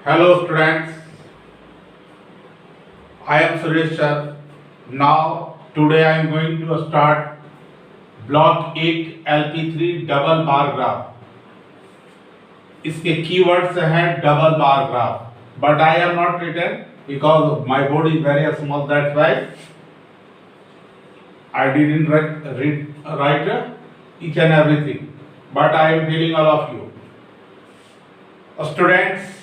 Hello students, I am Suresh sir. Now today I am going to start block 8 LP3 double bar graph. इसके keywords हैं double bar graph, but I am not written because my board is very small. That's why I didn't write each and everything. But I am telling all of you, students.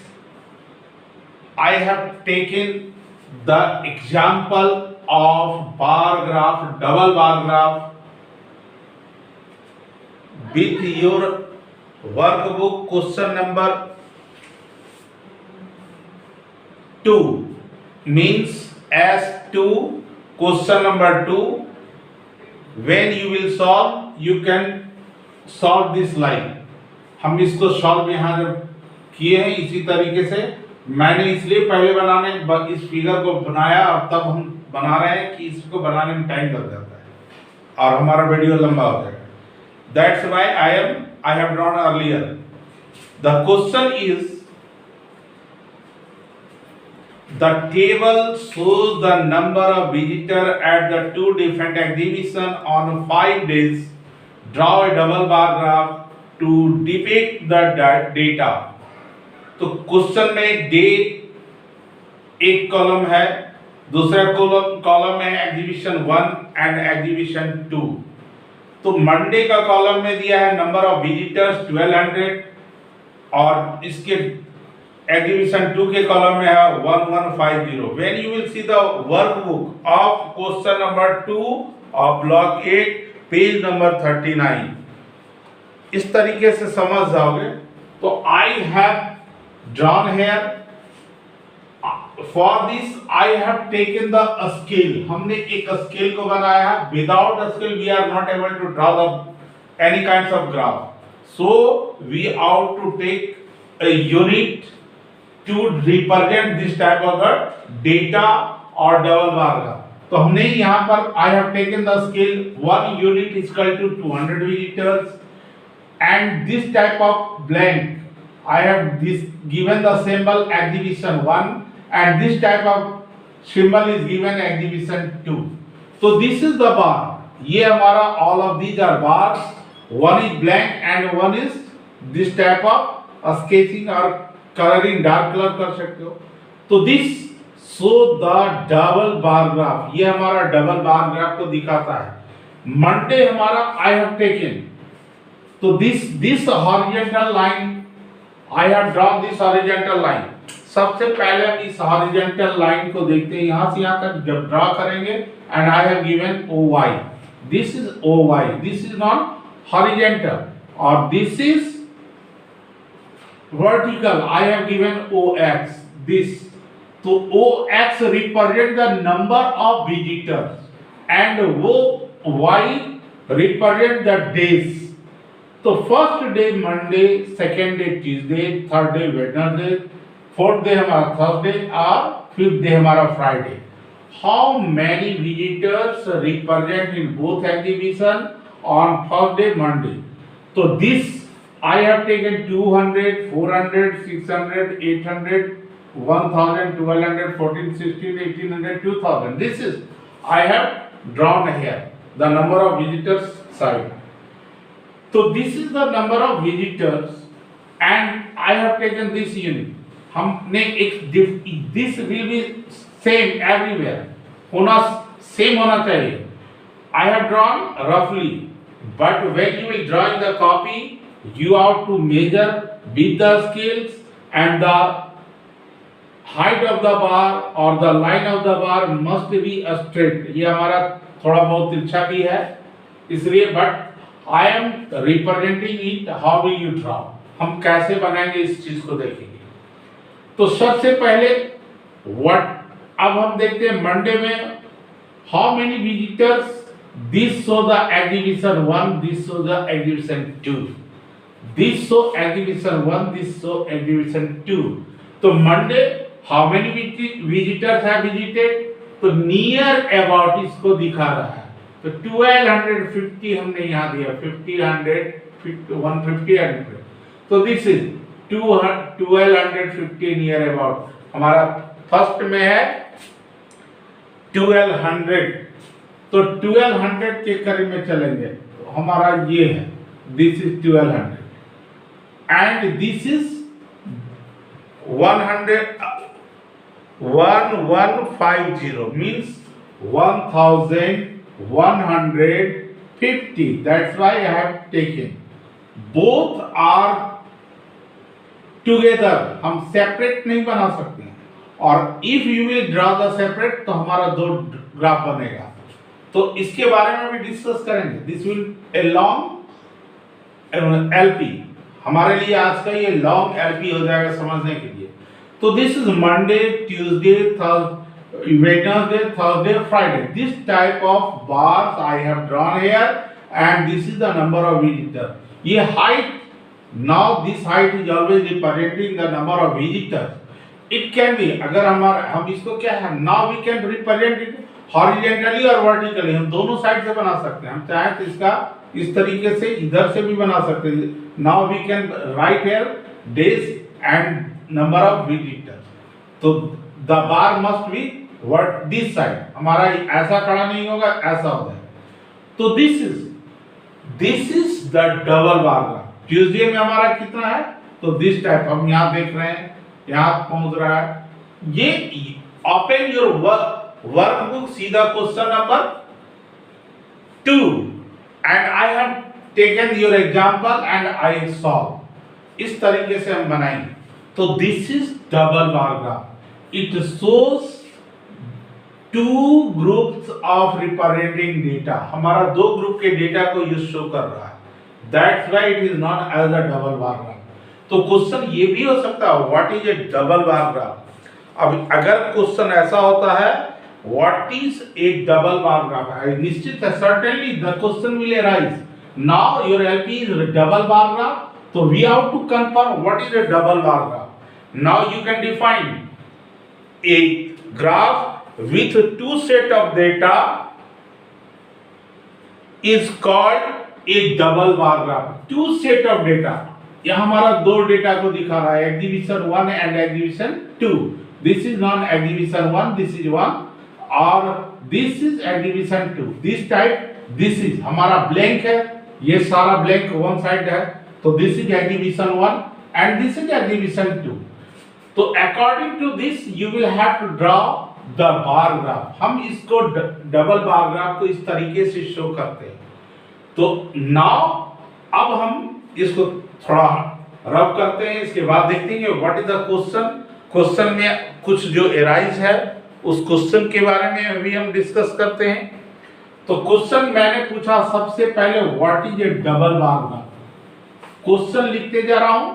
I have taken the example of bar graph, double bar graph with your workbook question number 2 means S2 question number 2. When you will solve, you can solve this line. हम इसको solve यहाँ जब किए हैं इसी तरीके से मैंने इसलिए पहले बनाने इस फिगर को बनाया और तब हम बना रहे हैं कि इसको बनाने में टाइम लग जाता है और हमारा वीडियो लंबा हो जाएगा. That's why I have drawn earlier. The question is the table shows the number of visitors at the two different exhibitions on 5 days. Draw a double bar graph to depict the data. तो question में day एक column है, दूसरा column है exhibition 1 and exhibition 2. तो Monday का column में दिया है नंबर ऑफ विजिटर्स 1200 और इसके एग्जीबिशन 2 के कॉलम में है 1150. When you will see the workbook of question number 2 of block 8 page number 39 इस तरीके से समझ जाओगे. तो I have drawn here. For this I have taken the scale. हमने एक scale को बनाया है. Without a scale we are not able to draw the any kinds of graph. So we ought to take a unit to represent this type of data or double bar graph. तो हमने यहाँ पर I have taken the scale 1 unit is equal to 200 visitors and this type of blank I have this given the symbol exhibition 1 and this type of symbol is given exhibition 2. So this is the bar. ये हमारा all of these are bars. One is blank and one is this type of sketching or coloring dark color कर सकते हो. तो this show the double bar graph. ये हमारा double bar graph को दिखाता है. Monday हमारा I have taken. तो this horizontal line I have drawn this horizontal line. सबसे पहले हम इस horizontal line को देखते हैं. यहाँ से यहाँ तक जब ड्रा करेंगे and I have given OY. This is OY. This is not horizontal or this is vertical. I have given OX. This. तो OX represent the number of visitors and OY represent the days. तो first day Monday, second day Tuesday, third day Wednesday, fourth day हमारा Thursday और fifth day हमारा Friday. How many visitors represent in both exhibition on first day Monday. तो this I have taken 200, 400, 600, 800, 1000, 1200, 14, 16, 1800, 2000. This is I have drawn here the number of visitors side. So this is the number of visitors and I have taken this unit. हमने एक this will be same everywhere. होना same होना चाहिए. I have drawn roughly, but when you will draw in the copy, you have to measure with the scales and the height of the bar or the line of the bar must be straight. ये हमारा थोड़ा बहुत तिरछा भी है इसलिए but I am representing it. How will you draw? हम कैसे बनाएंगे इस चीज को देखेंगे. तो सबसे पहले अब हम देखते हैं मंडे में how many visitors. This show the exhibition 1, this show the exhibition 2. This show exhibition 1, this show exhibition 2. तो Monday how many visitors have visited. तो near about इसको दिखा रहा है. तो 1250 हमने यहाँ दिया 50, 100, 150 and 100. So this is 1215 near about. हमारा फर्स्ट में है 1200, तो 1200 के करीब में चलेंगे। हमारा ये है, this is 1200 and this is 1150 means 1150। That's why I have taken. Both are together, हम सेपरेट नहीं बना सकते हैं। और if you will draw the separate तो हमारा दो ग्राफ बनेगा। तो इसके बारे में भी डिस्कस करेंगे। This will a long LP, हमारे लिए आज का ये लॉन्ग एलपी हो जाएगा समझने के लिए। तो this is Monday, Tuesday, Wednesday, Thursday, Friday. This type of bars I have drawn here, and this is the number of visitors. ये height, now this height is always representing the number of visitors. It can be, अगर हम इसको क्या है, now we can represent it horizontally और vertically, हम दोनों side से बना सकते हैं। हम चाहे तो इसका इस तरीके से इधर से भी बना सकते हैं। Now we can write here days and number of visitors. तो the bar must be what this side, हमारा ऐसा खड़ा नहीं होगा, ऐसा हो जाएगा। तो this is the double bar graph। Tuesday में हमारा कितना है, तो दिस टाइप हम यहाँ देख रहे हैं, यहाँ पहुंच रहा है। ये ओपन योर वर्कबुक, सीधा question number 2 and I have taken your example and I solve. इस तरीके से हम बनाएंगे। तो this is double bar graph. It shows two groups of representing data, हमारा दो ग्रुप के डेटा को ये शो कर रहा है। That's why it is known as a double bar graph। तो क्वेश्चन ये भी हो सकता है, what is a double bar graph. अब अगर क्वेश्चन ऐसा होता है, what is a double bar graph, निश्चित है, certainly the question will arise। Now your LP is double bar graph, so we have to confirm what is a double bar graph। Now you can define a graph with two set of data is called a double bar graph। Two set of data, यह हमारा दो data को दिखा रहा है, exhibition 1 and exhibition 2। This is known exhibition 1, this is 1 और this is exhibition 2। This type, this is हमारा blank है, ये सारा ब्लैंक वन साइड है, तो this is exhibition 1 and this is exhibition 2। तो according to this you will have to draw the bar graph. हम इसको डबल बार ग्राफ को इस तरीके से शो करते हैं। तो नाउ अब हम इसको थोड़ा रब करते हैं, इसके बाद देखते हैं what is the question. Question में कुछ जो एराइज है उस क्वेश्चन के बारे में अभी हम डिस्कस करते हैं। तो क्वेश्चन मैंने पूछा सबसे पहले, what is a double bar graph. Question लिखते जा रहा हूं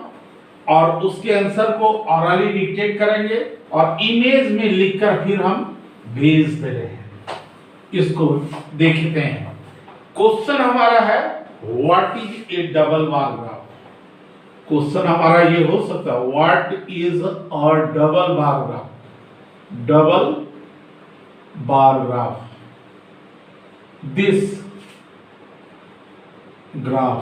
और उसके आंसर को ऑरली डिक्टेट करेंगे और इमेज में लिखकर फिर हम भेज दे रहे हैं। इसको देखते हैं। क्वेश्चन हमारा है, what is a double bar graph. Question हमारा ये हो सकता है, what is a double bar graph. Double bar graph, this graph.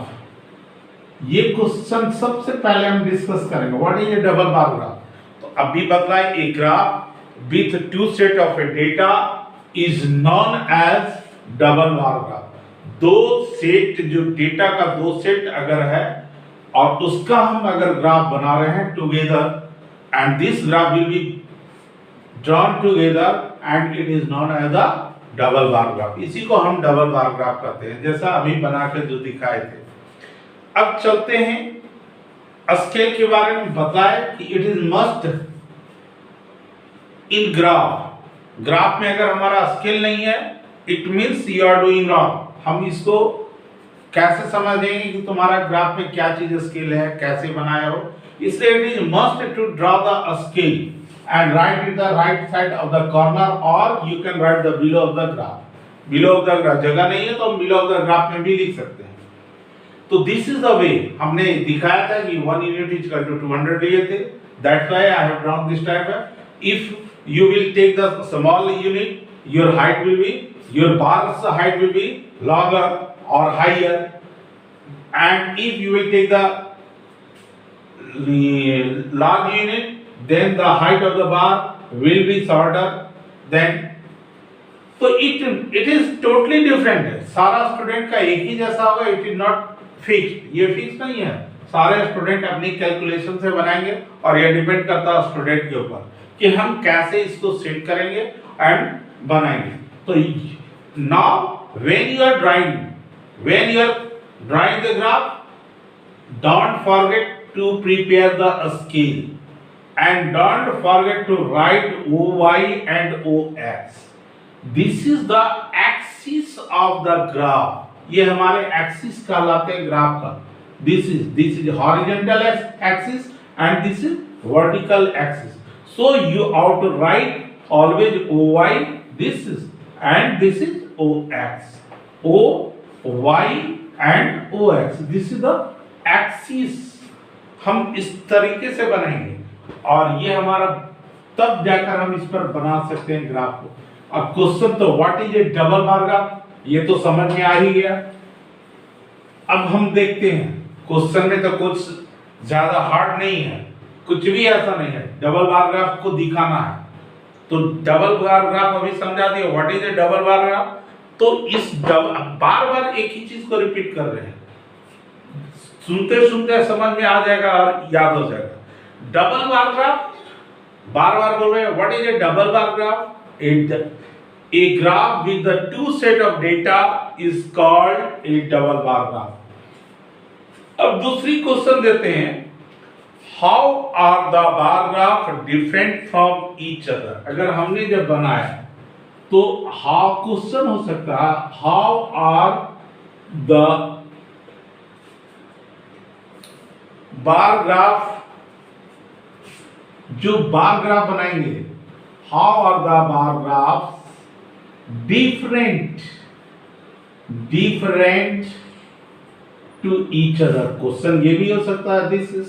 ये क्वेश्चन सबसे पहले हम डिस्कस करेंगे, what is a double bar graph. तो अभी बतलाए, a graph with two set of a data is known as double bar graph. दो set, जो डेटा का दो सेट अगर है और उसका हम अगर ग्राफ बना रहे हैं together, and this graph will be drawn together and it is known as a double bar graph. इसी को हम डबल बार ग्राफ कहते हैं, जैसा अभी बनाकर जो दिखाए थे। अब चलते हैं, स्केल के बारे में बताए कि it is must in graph. Graph में अगर हमारा स्केल नहीं है, it means you are doing wrong. हम इसको कैसे समझेंगे कि तुम्हारा ग्राफ में क्या चीज स्केल है, कैसे बनाया हो। इसलिए it is must to draw the scale and write in the right side of the corner, और you can write the below of the graph. Below of the graph जगह नहीं है तो हम बिलो ऑफ द ग्राफ में भी लिख सकते हैं। तो दिस इज द वे। हमने दिखाया था कि 1 यूनिट इज इक्वल टू 200 लिए थे, that's why I have drawn this type. If you will take the small unit, your height will be, your bar's height will be longer or higher, and if you will take the large unit, then the height of the bar will be shorter. Then तो it is totally different है. सारा student का एक ही जैसा होगा. It is not fixed. ये fix नहीं है. सारे स्टूडेंट अपनी कैलकुलेशन से बनाएंगे और ये डिपेंड करता है स्टूडेंट के ऊपर कि हम कैसे इसको सेट करेंगे एंड बनाएंगे. तो now when you are drawing the graph, don't forget to prepare the scale and don't forget to write OY and OX. This is the axis of the graph. ये हमारे एक्सिस कहलाते हैं graph का. This is horizontal axis and this is vertical axis. So you have to write always OY. This is OX. OY and OX. This is the axis. हम इस तरीके से बनाएंगे और ये हमारा तब जाकर हम इस पर बना सकते हैं ग्राफ को. अब क्वेश्चन तो what is a double bar graph, ये तो समझ में आ ही गया. अब हम देखते हैं क्वेश्चन में तो कुछ ज्यादा हार्ड नहीं है, कुछ भी ऐसा नहीं है. डबल बार ग्राफ को दिखाना है तो डबल बार ग्राफ अभी समझा दिया. What is a double bar graph. तो इस बार बार एक ही चीज को रिपीट कर रहे हैं. सुनते सुनते समझ में आ जाएगा और याद हो जाएगा. डबल बार ग्राफ बार बार बोल रहे हैं. What is a double bar graph. A graph with the two set of data is called a double bar graph. अब दूसरी क्वेश्चन देते हैं. How are the bar graph different from each other. अगर हमने जब बनाया तो how क्वेश्चन हो सकता है how are the bar graph, जो बार ग्राफ बनाएंगे, how are the bar graphs different to each other. Question ये भी हो सकता है दिस इज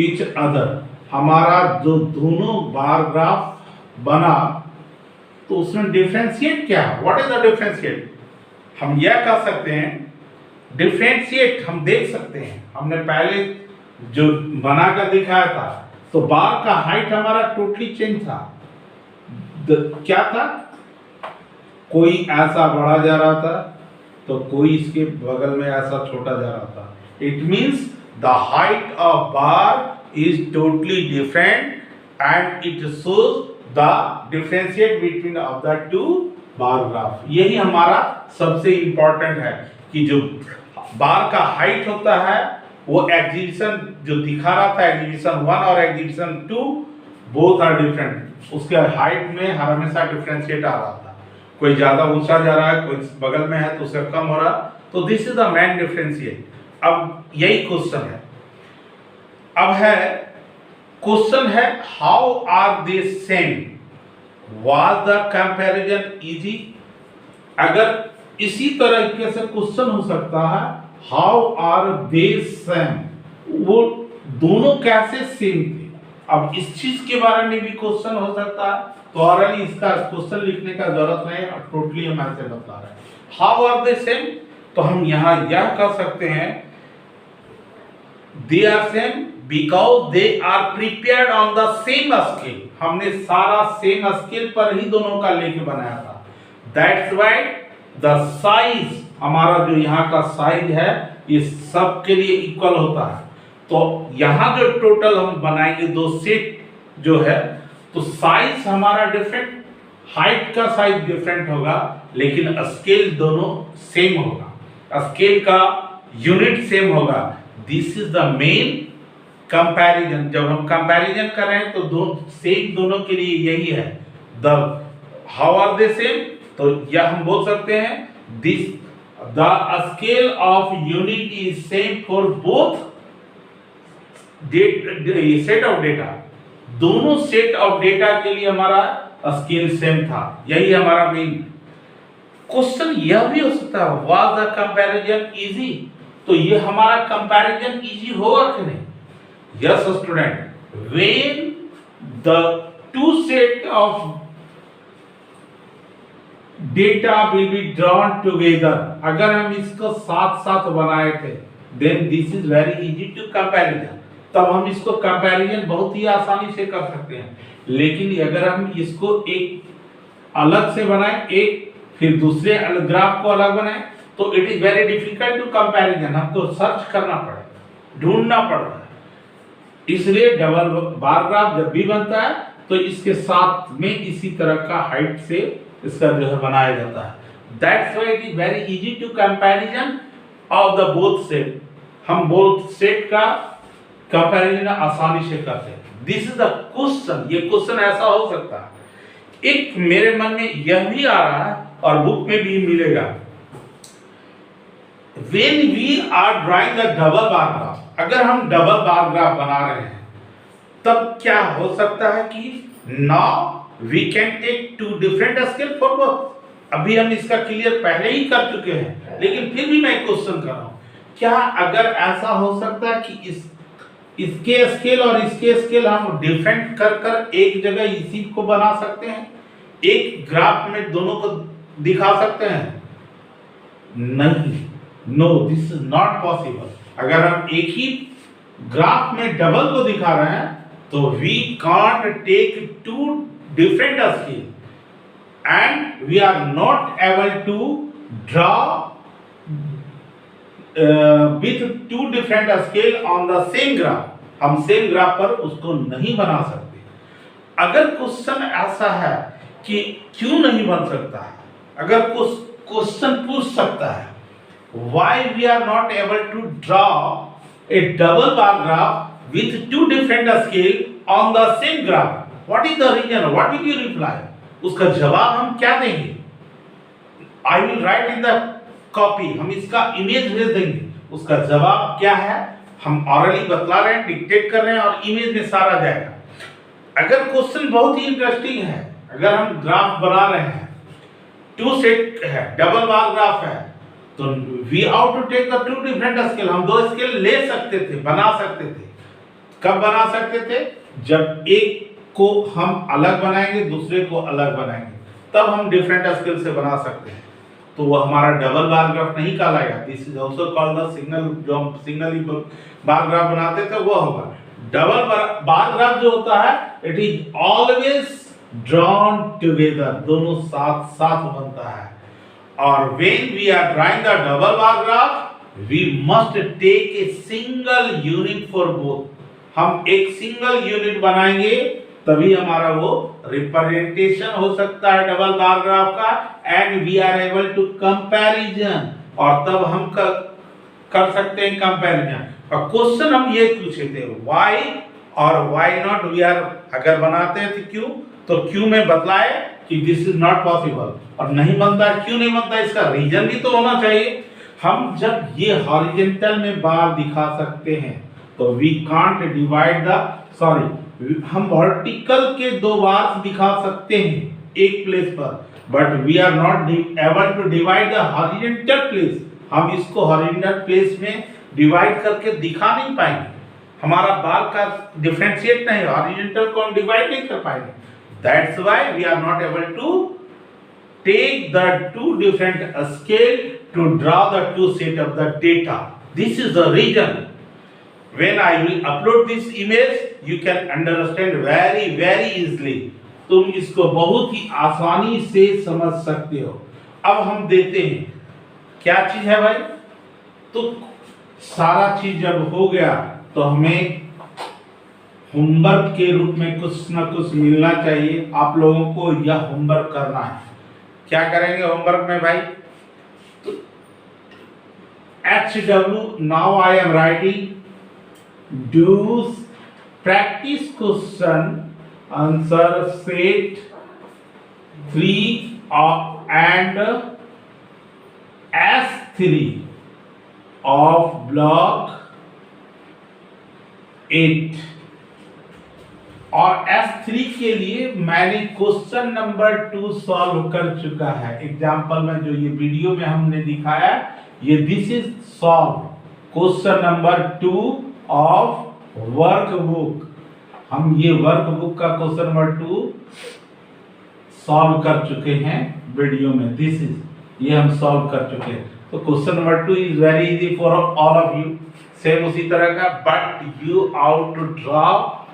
each other. हमारा जो दोनों बार ग्राफ बना तो उसमें डिफरेंशिएट क्या है. What is the differentiate. हम यह कह सकते हैं डिफरेंशिएट हम देख सकते हैं. हमने पहले जो बनाकर दिखाया था तो बार का हाइट हमारा टोटली चेंज था. क्या था, कोई ऐसा बढ़ा जा रहा था तो कोई इसके बगल में ऐसा छोटा जा रहा था. It means the height of bar is totally different and it shows the differentiate between of the two bar graph. यही हमारा सबसे इंपॉर्टेंट है कि जो बार का हाइट होता है वो एग्जीबिशन जो दिखा रहा था एग्जीबिशन 1 और एग्जीबिशन 2 बोथ आर डिफरेंट. उसके हाइट में हमेशा डिफरेंशिएट आ रहा था. कोई ज्यादा ऊंचा जा रहा है, कोई बगल में है तो उससे कम हो रहा. तो this is the main differentiate. अब यही क्वेश्चन है. अब है क्वेश्चन है how are they same. Was the comparison easy. अगर इसी तरीके से क्वेश्चन हो सकता है हाउ आर दे सेम, वो दोनों कैसे सेम थे. अब इस चीज के बारे में भी क्वेश्चन हो सकता है तो ऑरली इसका क्वेश्चन लिखने का जरूरत नहीं है. टोटली हम ऐसे बता रहे हैं हाउ आर दे सेम. तो हम यहाँ यह कह सकते हैं they are same because they are prepared on the same scale. हमने सारा सेम स्केल पर ही दोनों का लेके बनाया था. दैट्स व्हाई द साइज, हमारा जो यहाँ का साइज है ये सब के लिए इक्वल होता है. तो यहाँ जो टोटल हम बनाएंगे दो सेट जो है तो साइज हमारा डिफरेंट, हाइट का साइज डिफरेंट होगा लेकिन स्केल दोनों सेम होगा. स्केल का यूनिट सेम होगा. This is the main comparison. जब हम कंपैरिजन कर रहे हैं तो सेम दोनों के लिए यही है. The how are they same. तो यह हम बोल सकते हैं this the scale of unit is same for both set of data. दोनों सेट ऑफ डेटा के लिए हमारा स्केल सेम था. यही हमारा मेन क्वेश्चन. यह भी हो सकता है वाज द कंपैरिजन इजी. तो ये हमारा कंपैरिजन इजी होगा कि नहीं. Yes student, when the two set of data will be drawn together. अगर हम इसको साथ साथ बनाए थे then this is very easy to comparison. तब हम इसको कंपैरिजन बहुत ही आसानी से कर सकते हैं। लेकिन अगर हम इसको एक अलग से बनाएं, एक फिर दूसरे ग्राफ को अलग बनाएं, तो it is very difficult to comparison, हमको सर्च करना पड़ेगा, ढूंढना पड़ता है। इसलिए डबल बार ग्राफ जब भी बनता है तो इसके साथ में इसी तरह का हाइट से इसका जो है बनाया जाता है। That's why it is very easy to comparison of the both set. हम बोथ सेट का कंपैरिजन आसानी से करते हैं। This is the question. ये क्वेश्चन ऐसा हो सकता है। एक मेरे मन में यह भी आ रहा है और बुक में भी मिलेगा, when we are drawing the double bar graph, अगर हम डबल बार ग्राफ बना रहे हैं तब क्या हो सकता है कि now we can take two different scale for both। अभी हम इसका क्लियर पहले ही कर चुके हैं, लेकिन फिर भी मैं क्वेश्चन कर रहा हूं, क्या अगर ऐसा हो सकता है कि इसके स्केल और इसके स्केल हम डिफरेंट कर कर एक जगह इसी को बना सकते हैं, एक ग्राफ में दोनों को दिखा सकते हैं? नहीं, no, this is not possible. अगर हम एक ही ग्राफ में डबल को दिखा रहे हैं तो we can't take two different scale and we are not able to draw with two different scale on the same graph. हम सेम ग्राफ पर उसको नहीं बना सकते। अगर क्वेश्चन ऐसा है कि क्यों नहीं बन सकता है, अगर क्वेश्चन पूछ सकता है why we are not able to draw a double bar graph with two different scale on the same graph, what is the reason, what will you reply? उसका जवाब हम क्या देंगे? I will write in the copy, हम इसका image भेज देंगे। उसका जवाब क्या है हम ऑरली बतला रहे हैं, डिक्टेट कर रहे हैं और इमेज में सारा जाएगा। अगर क्वेश्चन बहुत ही इंटरेस्टिंग है, अगर हम ग्राफ बना रहे हैं, टू सेट है, डबल बार ग्राफ है, तो we ought to take the two different scale. हम दो स्केल ले सकते थे, बना सकते थे। कब बना सकते थे? जब एक को हम अलग बनाएंगे, दूसरे को अलग बनाएंगे, तब हम डिफरेंट स्केल से बना सकते हैं। तो वो हमारा डबल बार ग्राफ नहीं कहलाएगा। This is also called the single. जो हम सिंगल बार ग्राफ बनाते थे वो होगा। डबल बार ग्राफ जो होता है, it is always drawn together, दोनों साथ साथ बनता है। और when we are drawing the double bar graph, we must take a single unit for both। हम एक सिंगल यूनिट बनाएंगे तभी हमारा वो रिप्रेजेंटेशन हो सकता है डबल बार ग्राफ का, and we are able to comparison, और तब हम कर सकते हैं कंपैरिजन। और क्वेश्चन हम ये पूछे थे व्हाई और व्हाई नॉट। वी आर अगर बनाते हैं तो क्यों, तो क्यों में बतलाए कि दिस इज नॉट पॉसिबल, और नहीं बनता है क्यों नहीं बनता, इसका रीजन भी तो होना चाहिए। हम जब ये हॉरिजॉन्टल में बार दिखा सकते हैं तो we can't divide the, sorry, हम वर्टिकल के दो बार दिखा सकते हैं एक प्लेस पर, but we are not able to divide the horizontal place. हम इसको हॉरिजॉन्टल प्लेस में डिवाइड करके दिखा नहीं पाएंगे। हमारा बार का डिफरेंशिएट नहीं, हॉरिजॉन्टल को हम डिवाइड नहीं कर पाएंगे। That's why we are not able to take the two different scale to draw the two set of the data. This is the reason. When I will upload this image, you can understand very very easily. तुम इसको बहुत ही आसानी से समझ सकते हो। अब हम देते हैं क्या चीज है भाई, तो सारा चीज जब हो गया तो हमें होमवर्क के रूप में कुछ ना कुछ मिलना चाहिए। आप लोगों को यह होमवर्क करना है। क्या करेंगे होमवर्क में भाई? तो HW, now I am writing do practice question answer set 3 and S3 of block 8। और S3 के लिए मैंने क्वेश्चन नंबर 2 सॉल्व कर चुका है। एग्जाम्पल में जो ये वीडियो में हमने दिखाया, ये this is solve question number 2 of workbook. हम ये वर्कबुक का क्वेश्चन नंबर 2 सॉल्व कर चुके हैं वीडियो में। दिस इज, ये हम सॉल्व कर चुके हैं। तो question number 2 is very easy for all of you. Same उसी तरह का, but you out to draw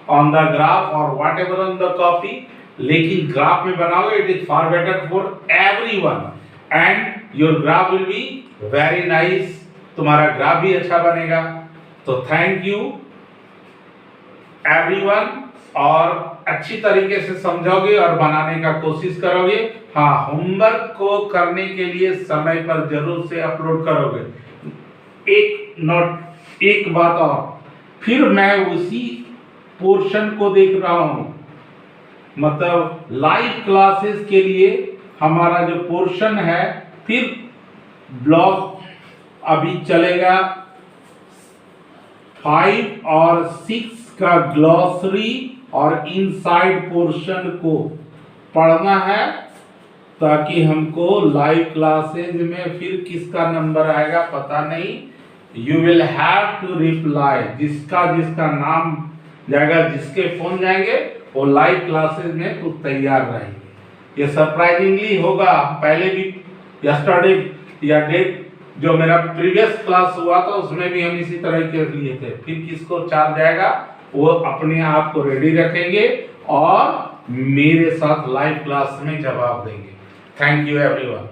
on the graph और whatever on the copy, लेकिन ग्राफ में बनाओगे it is far better for everyone and your graph will be very nice, तुम्हारा graph भी अच्छा बनेगा। तो थैंक यू एवरीवन, और अच्छी तरीके से समझोगे और बनाने का कोशिश करोगे। हाँ, होमवर्क को करने के लिए समय पर जरूर से अपलोड करोगे। एक बात और, फिर मैं उसी पोर्शन को देख रहा हूँ, मतलब लाइव क्लासेस के लिए हमारा जो पोर्शन है, फिर ब्लॉक अभी चलेगा 5 और 6 का ग्लॉसरी और इनसाइड पोर्शन को पढ़ना है, ताकि हमको लाइव क्लासेज में फिर किसका नंबर आएगा पता नहीं। You will have to reply, जिसका जिसका नाम जाएगा, जिसके फोन जाएंगे वो लाइव क्लासेज में कुछ तैयार रहेंगे। ये सरप्राइजिंगली होगा, पहले भी यस्टरडे या डेट जो मेरा प्रीवियस क्लास हुआ था उसमें भी हम इसी तरह के लिए थे। फिर किसको चार्ज जाएगा वो अपने आप को रेडी रखेंगे और मेरे साथ लाइव क्लास में जवाब देंगे। Thank you everyone.